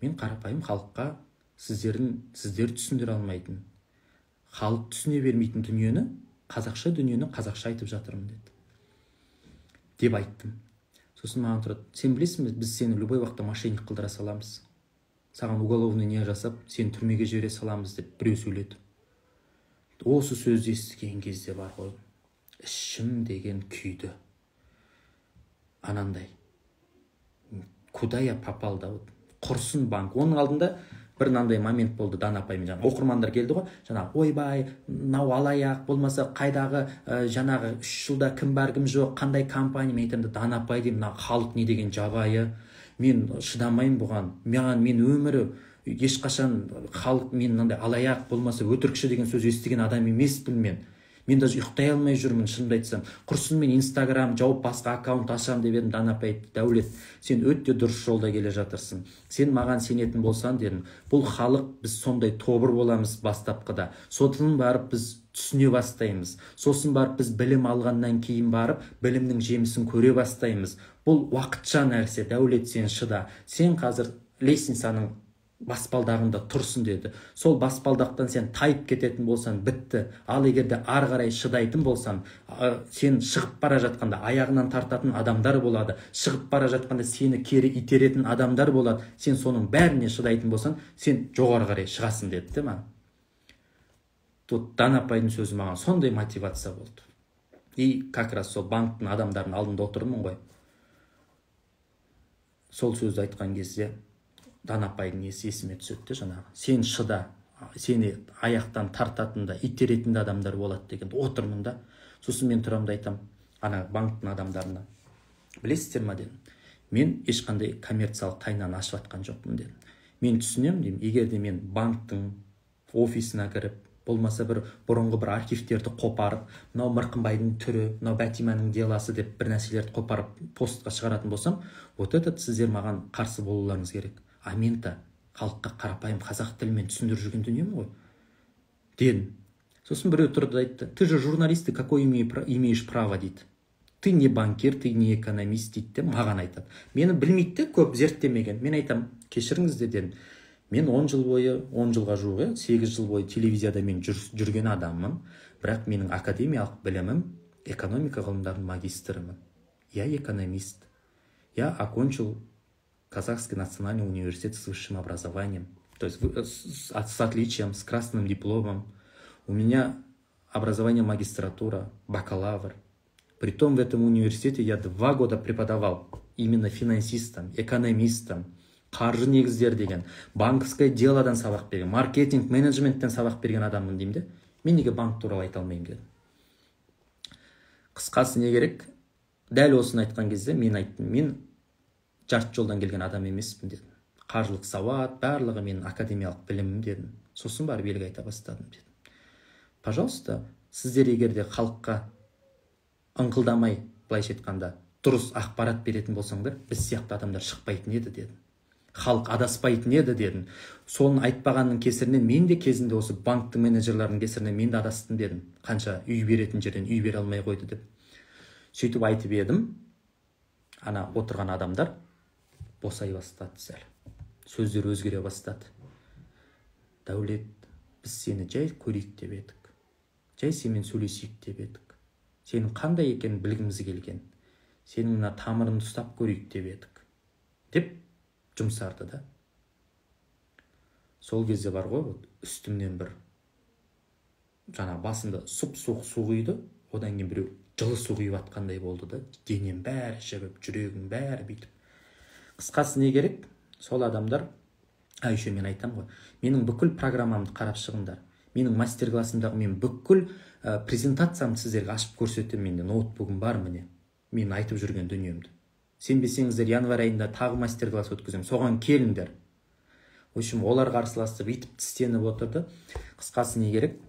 S1: Мен қарапайым халыққа сіздер түсіндіре алмайтын, халық түсіне бермейтін дүниені, қазақша дүниені қазақша айтып жатырмын деді. Деп айттым. Сосын маған тұрады, сен білесің бе, біз сені любой уақытта мошенник қылдыра саламыз. Саған уголовный не жасап, сені түрмеге жібере саламыз деп біреу сөйледі. Осы сөзді естіген кезде бар ғой, ішім деген күйді. Анандай. Куда я попал да? Құрсын банк. Оның алдында бір мынандай момент болды, Дана апаймен жаңағы оқырмандар келді ғой, жаңағы ойбай, мынау алаяқ, болмаса қайдағы жаңағы 3 жылда кім бар кім жоқ, қандай компания. Мен айтамын, Дана апай деймін, мына халық не деген жабайы, мен шыдамайын бұған. Мен өмірі ешқашан халық мен мынандай алаяқ, болмаса өтірікші деген сөз естіген адам емеспін мен. Мен даже ұйықтай алмай жүрмін, шынымды айтсам. Құрсын мен Инстаграм жауып басқа аккаунт ашам деп едім. Дана апай айтты, Дәулет, сен өте дұрыс жолда келе жатырсың. Сен маған сенетін болсан дедім. Бұл халық, біз сондай тобыр боламыз бастапқыда. Сосын барып біз түсіне бастаймыз. Сосын барып біз білім алғаннан кейін барып, білімнің жемісін көре бастаймыз. Бұл уақытша нәрсе, Дәулет, сен шыда. Сен қазір лестницаның баспалдағында тұрсын деді. Сол баспалдақтан сен тайып кететін болсан, бітті. Ал егерде ары қарай шыдайтын болсан, сен шығып бара жатқанда аяғынан тартатын адамдар болады. Шығып бара жатқанда сені кері итеретін адамдар болады. Сен соның бәріне шыдайтын болсан, сен жоғары қарай шығасың деді де маған. Дана апайдың сөзі маған сондай мотивация болды. И как раз сол банктың адамдардың алдында отырмын ғой. Сол сөзді айтқан кезде Дана апайдың есіме түседі жаңағы. Сен шыда, сені аяқтан тартатында, итеретінде адамдар болады деген. Отырмын да. Сосын мен тұрамда айтам, ана банктың адамдарына. Білесіздер ма дедім. Мен ешқандай коммерциялық тайнаны ашып атқан жоқпын дедім. Мен түсінем деймін, егер де мен банктың офисына кіріп, болмаса бір бұрынғы бір архивтерді қопарып, мынау Мырқымбайдың түрі, мынау Бәтиманың деласы деп бір нәрселерді қопарып постқа шығаратын болсам, вот этот сіздер маған қарсы болуларыңыз керек. А мен-то халыққа қарапайым қазақ тілімен түсіндіріп жүрген дүнием ғой дедім. Сосын біреу тұрды айтты, ты же журналист, какой имеешь право дейді. Ты не банкир, ты не экономист дейді, маған айтады. Мені білмейді, көп зерттемеген. Мен айтам, кешіріңіздер дедім. Мен 10 жыл бойы, 10 жылға жуық, 8 жыл бойы телевизияда мен жүрген адаммын. Бірақ менің академиялық білімім экономика ғылымдарының магистрымын. Я экономист. Я окончил Казахский национальный университет с высшим образованием. То есть с отличием, с красным дипломом. У меня образование магистратура, бакалавр. Притом в этом университете я 2 года преподавал именно финансистам, экономистам, қаржы негіздер деген, банковское делодан сабақ берген, маркетинг, менеджменттен сабақ берген адаммын деймін де. Мен неге банк туралы айта алмаймын дедім. Қысқасы не керек? Дәл осыны айтқан кезде мен айттым, мен жарты жолдан келген адам емеспін дедім. Қаржылық сауат, барлығы менің академиялық білімім дедім. Сосын барып елге айта бастадым дедім. Пожалуйста, сіздер егер де халыққа ыңқылдамай, былайша айтқанда, дұрыс ақпарат беретін болсаңдар, біз сияқты адамдар шықпайтын еді дедім. Халық адаспайтын еді дедім. Соны айтпағанның кесірінен мен де кезінде осы банктың менеджерлерінің кесірінен мен де адастым дедім. Қанша үй беретін жерден үй бере алмай қойды деп. Сөйтіп айтып едім, ана отырған адамдар босай бастады сәл. Сөздер өзгере бастады. Дәулет, біз сені жай көрейік деп едік. Жай сенімен сөйлесейік деп едік. Сенің қандай екенін білгіміз келген. Сенің мына тамырын ұстап көрейік деп едік. Деп жұмсарды да. Сол кезде бар ғой, үстімнен бір жаңа басында сұп-суық су құйды, одан кейін біреу жылы су құйып атқандай болды да. Денем бәрі жібіп, жүрегім бәрі бүйтіп. Қысқасы не керек? Сол адамдар, еще мен айтам ғой, менің бүкіл программамды қарап шығыңдар. Менің мастер-классымдағы мен бүкіл презентациямды сіздерге ашып көрсетем. Менде ноутбугым бар міне. Мен айтып жүрген дүниемді. Сенбесеңіздер, январь айында тағы мастер-класс өткіземін. Соған келіңдер. В общем, олар қарсыласып, итіп тістеніп отырды. Қысқасы не керек?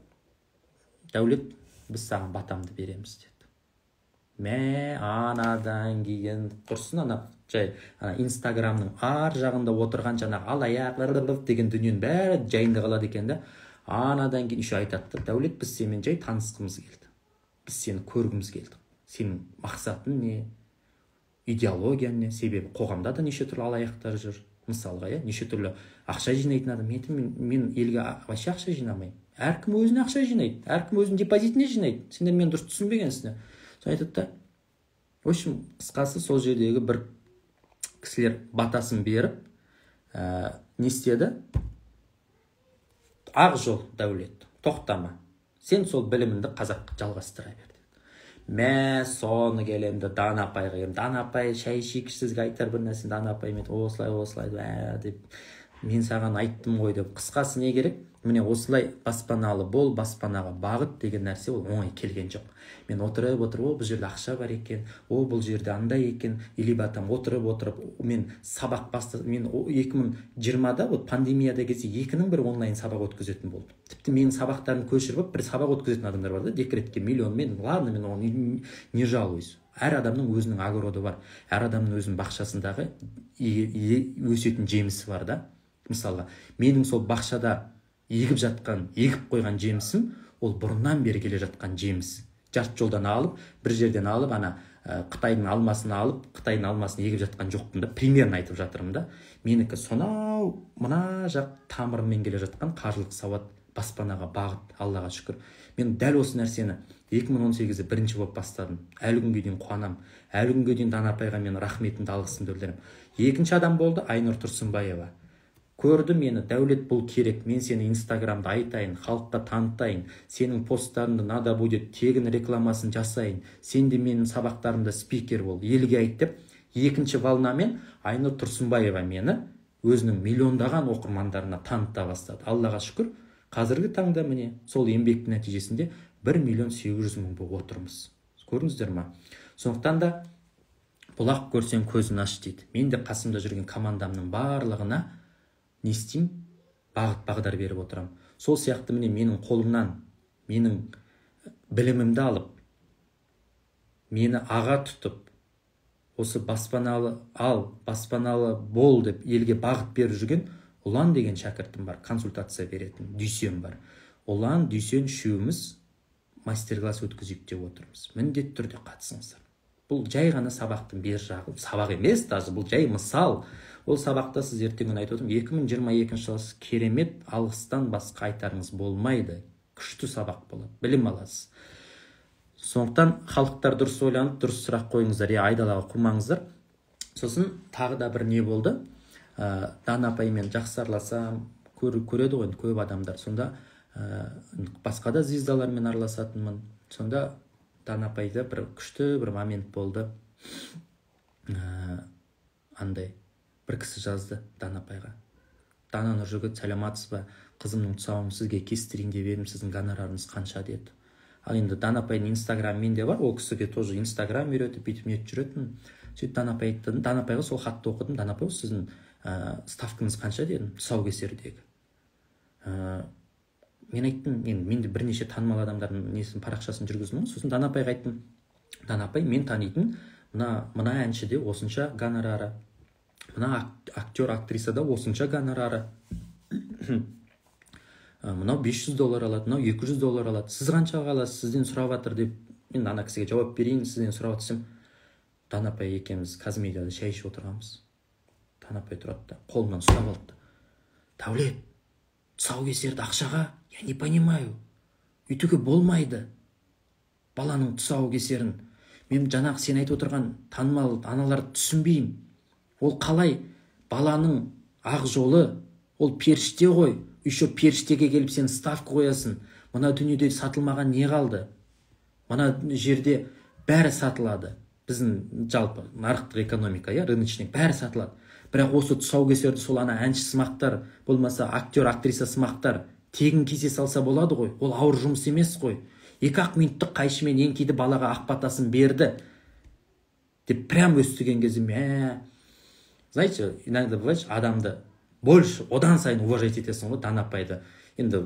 S1: Дәулет, біз саған батамды береміз деді. Мә, анадан кейін құрсын ана жай Инстаграмның ар жағында отырған жаңа алаяқ деген дүниенің бәрі жайында қалады екен да. Анадан кейін еще айтады. Дәулет, біз сенімен жай танысқымыз келді. Біз сені көргіміз келдік. Сенің мақсатың не? Идеологияң не? Себебі қоғамда да неше түрлі алаяқтар жүр. Мысалға, неше түрлі ақша жинайтын адам. Мен елге вообще ақша жинамаймын. Әркім өзіне ақша жинайды. Әркім өзінің депозитіне жинайды. Сендер мен дұрыс түсінбегенсіңдер. Сол айтады да. В общем, қысқасы сол жердегі бір кісілер батасын беріп, не істеді? Ақ жол, Дәулет, тоқтама. Сен сол біліміңді қазаққа жалғастыра бер. Мә, соны келемді Дана апайға келем. Дана апай, шай ішейік сізге айтар бір нәрсе. Дана апай мен осылай деп мен саған айттым ғой деп. Қысқасы не керек? Міне осылай баспаналы бол, баспанаға бағыт деген нәрсе ол оңай келген жоқ. Мен отырып, бұл жерде ақша бар екен, бұл жерде андай екен, или батам отырып, мен сабақ бастадым. Мен 2020-да пандемияда кезде 2-ның бір онлайн сабақ өткізетін болдым. Тіпті менің сабақтарын көшіріп, бір сабақ өткізетін адамдар бар да, декретке миллион. Ладно, мен оны не жалуюсь. Әр адамның өзінің огороды бар. Әр адамның өзінің бақшасындағы өсетін жемісі бар да. Мысалға, менің сол бақшада егіп қойған жемісім, ол бұрыннан бері келе жатқан жеміс. Жарты жолдан алып, бір жерден алып, ана Қытайдың алмасын алып, Қытайдың алмасын егіп жатқан жоқпын да, примерно айтып жатырмын да. Менікі сонау, мына жақ тамырымен келе жатқан қаржылық сауат, баспанаға бағыт, Аллаға шүкір. Мен дәл осы нәрсені 2018-де бірінші болып бастадым. Әлі күнге дейін қуанам. Әлі күнге дейін Дана апайға мен рахметімді, алғысымды білдіремін. Екінші адам болды Айнұр Тұрсынбаева. Көрді мені, Дәулет, бұл керек, мен сені Инстаграмда айтайын, халыққа танытайын, сенің посттарыңды нада будет, тегін рекламасын жасайын, сен де менің сабақтарымда спикер бол, елге айт деп, екінші волнамен Айнұр Тұрсынбаева мені өзінің миллиондаған оқырмандарына таныта бастады. Аллаға шүкір, қазіргі таңда міне сол еңбектің нәтижесінде 1.800.000 болып отырмыз. Көрдіңіздер ма? Сондықтан да бұлақ көрсең көзін аш дейді. Мен де қасымда жүрген командамның барлығына не істеймін? Бағыт-бағдар беріп отырам. Сол сияқты міне менің қолымнан, менің білімімді алып, мені аға тұтып, осы баспаналы бол деп елге бағыт беріп жүрген Ұлан деген шәкіртім бар, консультация беретін, Дүйсен бар. Ұлан, Дүйсен үшеуміз мастер-класс өткізейік деп отырмыз. Міндетті түрде қатысыңыздар. Бұл жай ғана сабақтың бер жағы, сабақ емес, даже бұл жай мысал. Ол сабақта сіз ертең күні айтып отырмын, 2022 жылы керемет, алғыстан басқа айтарыңыз болмайды. Күшті сабақ болады, білім аласыз. Сондықтан халықтар дұрыс ойланып, дұрыс сұрақ қойыңыздар, айдалаға қумаңыздар. Сосын тағы да бір не болды. Дана апаймен жақсы араласам, көреді ғой көп адамдар. Сонда басқа да звездалармен араласатынмын. Сонда Дана апайда бір күшті бір момент болды. Андай бір кісі жазды Дана апайға: Дана Нұржігіт, сәлематсыз ба? Қызымның тұсауын сізге кестірейін деп едім, сіздің гонорарыңыз қанша деді. Ал енді Дана апайдың инстаграм менде бар, ол кісіге тоже инстаграм үйретіп, бүйтіп нетіп жүретін. Сөйтіп Дана апайға сол хатты оқыдым. Дана апай, сіздің ставкаңыз қанша дедім, тұсаукесердегі. Мен айттым, менде бірнеше танымал адамдардың несін парақшасын жүргіздім. Сосын Дана апайға айттым: Дана апай, мен танитын мына әншіде осынша гонорары, мына актер, актрисада осынша гонорары, мынау $500 алады, мынау $200 алады. Сіз қаншаға аласыз? Сізден сұрап жатыр деп, мен ана кісіге жауап берейін, сізден сұрап жатсам, Дана апай екеуміз Казмедиада шай ішіп отырғанбыз. Дана апай тұрады да қолымнан ұстап алды: Дәулет, тұсаукесерді ақшаға? Я не понимаю. Үйтігі болмайды. Баланың тұсаукесерін мен жаңағы сен айтып отырған танымал аналарды түсінбеймін. Ол қалай? Баланың ақ жолы, ол періште ғой. Еще періштеге келіп сен ставка қоясың. Мына дүниеде сатылмаған не қалды? Мына жерде бәрі сатылады. Біздің жалпы нарықтық экономика, рыночный, бәрі сатылады. Бірақ осы тұсаукесерді сол ана әнші сымақтар, болмаса актер, актриса сымақтар тегін кесе салса болады ғой. Ол ауыр жұмыс емес қой. 2-ақ минуттық қайшымен еңкейді балаға ақ батасын берді деп прям өстіген кезде, знаете, иногда бывает, адамды больше, одан сайын уважать етесің ғой. Дана апайды енді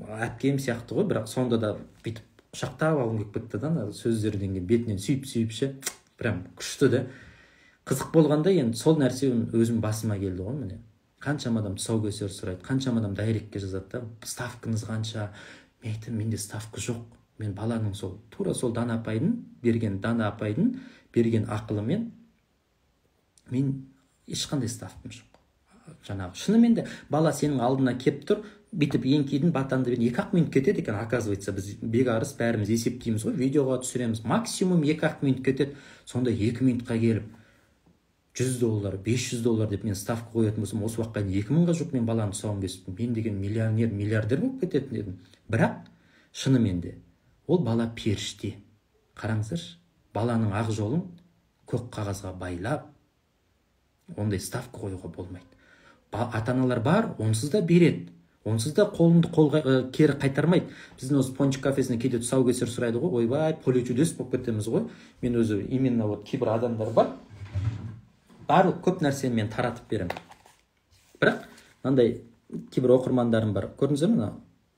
S1: әпкем сияқты ғой, бірақ сонда да бүйтіп құшақтап алғым келіп кетті да, сөздерден кейін бетінен сүйіп ше, прям күшті да. Қызық болғанда енді сол нәрсе өзім басыма келді ғой. Міне қаншама адам тұсаукесер сұрайды, қаншама адам дайректке жазады да: ставкаңыз қанша? Мен айттым, менде ставка жоқ. Мен баланың тура сол Дана апайдың берген ақылымен мен ешқандай ставкам жоқ. Жаңағы шынымен де бала сенің алдына кеп тұр, бүйтіп еңкейдің, батанды бердің, 2-ақ минут кетеді екен. Оказывается, біз бегарыс бәріміз есептейміз ғой, видеоға түсіреміз, максимум 2-ақ минут кетеді. Сонда 2 минутқа келіп $100, $500 деп мен ставка қоятын болсам, осы уақытқа дейін 2000-ға жоқ мен баланы тұсауын кесіппін. Мен деген миллионер, миллиардер болып кететін едім. Бірақ шынымен де ол бала періште. Қараңыздаршы, баланың ақ жолын көк қағазға байлап, ондай ставка қоюға болмайды. Ата-аналар бар, онсыз да береді. Онсыз да қолыңды кері қайтармайды. Біздің осы Пончик кафесіне кейде тұсаукесер сұрайды ғой, ойбай, поле чудес болып кетеміз ғой. Мен өзі именно кейбір адамдар бар, барлық көп нәрсені мен таратып беремін. Бірақ мынандай кейбір оқырмандарым бар. Көрдіңіздер ме?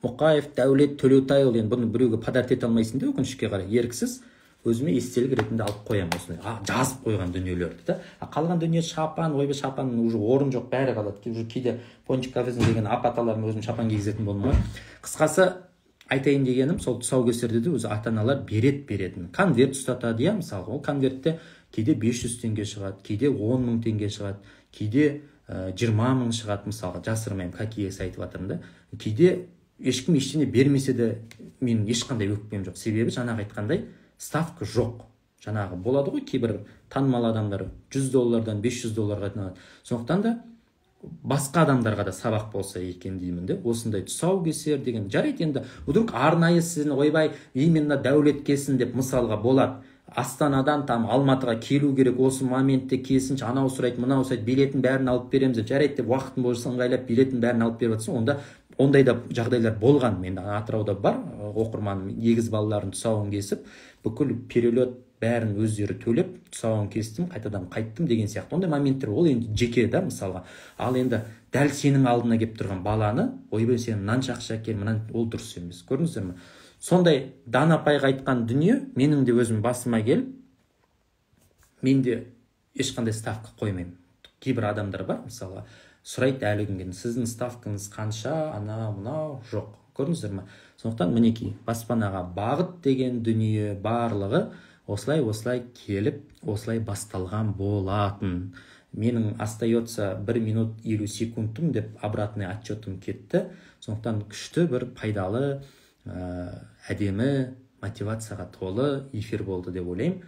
S1: Мұқаев, Дәулет, Төлеутайұлы, енді бұны біреуге подарок ете алмайсың да, өкінішке қарай. Еріксіз өзіме естелік ретінде алып қоямын осындай жазып қойған дүниелерді да. Қалған дүние шапан, ойбай шапанның уже орын жоқ, бәрі қалады. Уже кейде Пончик кафесіне деген апаталарым өзім шапан кигізетін болдым ғой. Қысқасы айтайын дегенім, сол тұсаукесерде де өзі ата-аналар беретін. Конверт ұстатады, мысалы, ол конвертте кейде 500 теңге шығады, кейде 10.000 теңге шығады, кейде 20.000 шығады, мысалға, жасырмаймын, какие айтып жатырмын да. Кейде ешкім ештеңе бермесе де мен ешқандай өкпем жоқ. Себебі жаңағы айтқандай ставка жоқ. Жаңағы болады ғой, кейбір танымал адамдар $100-дан $500-ға алады. Сондықтан да басқа адамдарға да сабақ болса екен деймін де. Осындай тұсаукесер деген жарайды. Енді вдруг арнайы сіздің ойбай именно Дәулет келсін деп мысалға болады. Астанадан Алматыға келу керек, осы моментте келсінші, анау сұрайды, мынау сұрайды, билетін бәрін алып береміз деп, жарайды деп уақытын болса ыңғайлап билетін бәрін алып беріп жатсың, онда ондай да жағдайлар болған. Мен Атырауда бар оқырманым, егіз балалардың тұсауын кесіп, бүкіл перелет бәрін өздері төлеп, тұсауын кестім, қайтадан қайттым деген сияқты. Ондай моменттер ол енді жеке да, мысалға. Ал енді дәл сенің алдына келіп тұрған баланы, ойбай сен мынанша ақша әкел, ол дұрыс емес. Көрдіңіздер ме? Сондай Дана апайға айтқан дүние менің де өзім басыма келіп, мен де ешқандай ставка қоймаймын. Кейбір адамдар бар, мысалға, сұрайды әлі күнге, сіздің ставкаңыз қанша, мынау жоқ. Көрдіңіздер ме? Сондықтан мінекей, баспанаға бағыт деген дүние барлығы осылай келіп, осылай басталған болатын. Менің остается 1 минут 50 секундым деп обратный отчетым кетті. Сондықтан күшті бір пайдалы, әдемі мотивацияға толы эфир болды деп ойлаймын.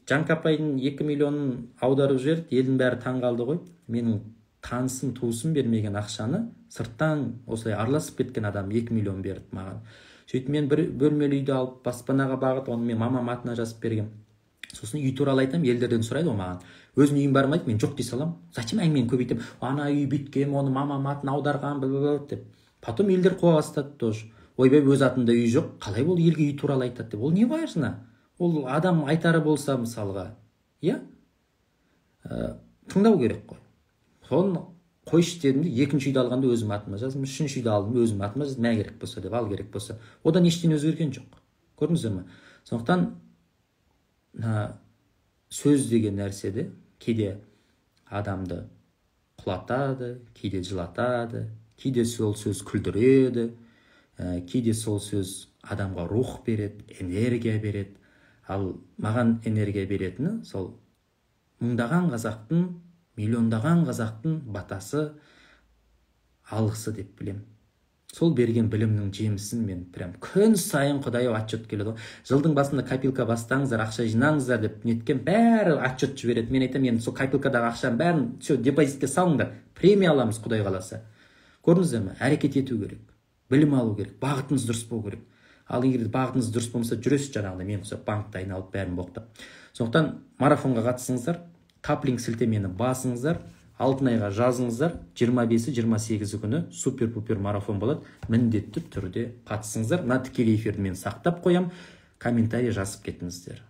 S1: Жанкапайдың 2 миллионын аударып жіберді, елдің бәрі таң қалды ғой. Менің танысым туысым бермеген ақшаны сырттан осылай араласып кеткен адам 2 миллион берді маған. Сөйтіп мен бір бөлмелі үйді алып баспанаға бағыт, оны мен мамам атына жазып берген. Сосын үй туралы айтам, елдерден сұрайды ғой маған. Өзінің үйің бар ма дейді, мен жоқ дей салам. Зачем әңгімені көбейтем? Ана үй бүйткен, оны мамам атына аударған деп. Потом елдер қуа бастады тоже. Ойбай, өз атында үй жоқ, қалай ол елге үй туралы айтады деп. Ол не важно? Ол адам айтары болса мысалға, иә? Тыңдау керек қой. Соны қойшы дедім де, екінші үйді алғанда өзім атыма жаздым, үшінші үйді алдым, өзім атыма жаздым, мә керек болса деп, ал керек болса. Одан ештеңе өзгерген жоқ. Көрдіңіздер ме? Сондықтан сөз деген нәрседе кейде адамды құлатады, кейде жылатады, кейде сол сөз күлдіреді, кейде сол сөз адамға рух береді, энергия береді. Ал маған энергия беретіні сол мыңдаған қазақтың, миллиондаған қазақтың батасы, алғысы деп білем. Сол берген білімнің жемісін мен прям күн сайын Құдай отчет келеді. Жылдың басында копилка бастаңыздар, ақша жинаңыздар деп неткен, бәрі отчет жібереді. Мен айтам, енді сол копилкадағы ақшаның бәрін все депозитке салыңдар, премия аламыз Құдай қаласа. Көрдіңіздер ме? Әрекет ету керек, білім алу керек, бағытыңыз дұрыс болу керек. Ал егер бағытыңыз дұрыс болмаса, жүресіз жаңағыда мен ұқсап банкта айналып бәрін боқтап. Сондықтан марафонға қатысыңыздар, таплинг сілтемені басыңыздар, алтын айға жазыңыздар, 25-28 күні супер-пупер марафон болады. Міндетті түрде қатысыңыздар. Мына тікелей эфирді мен сақтап қоям, комментарий жазып кетіңіздер.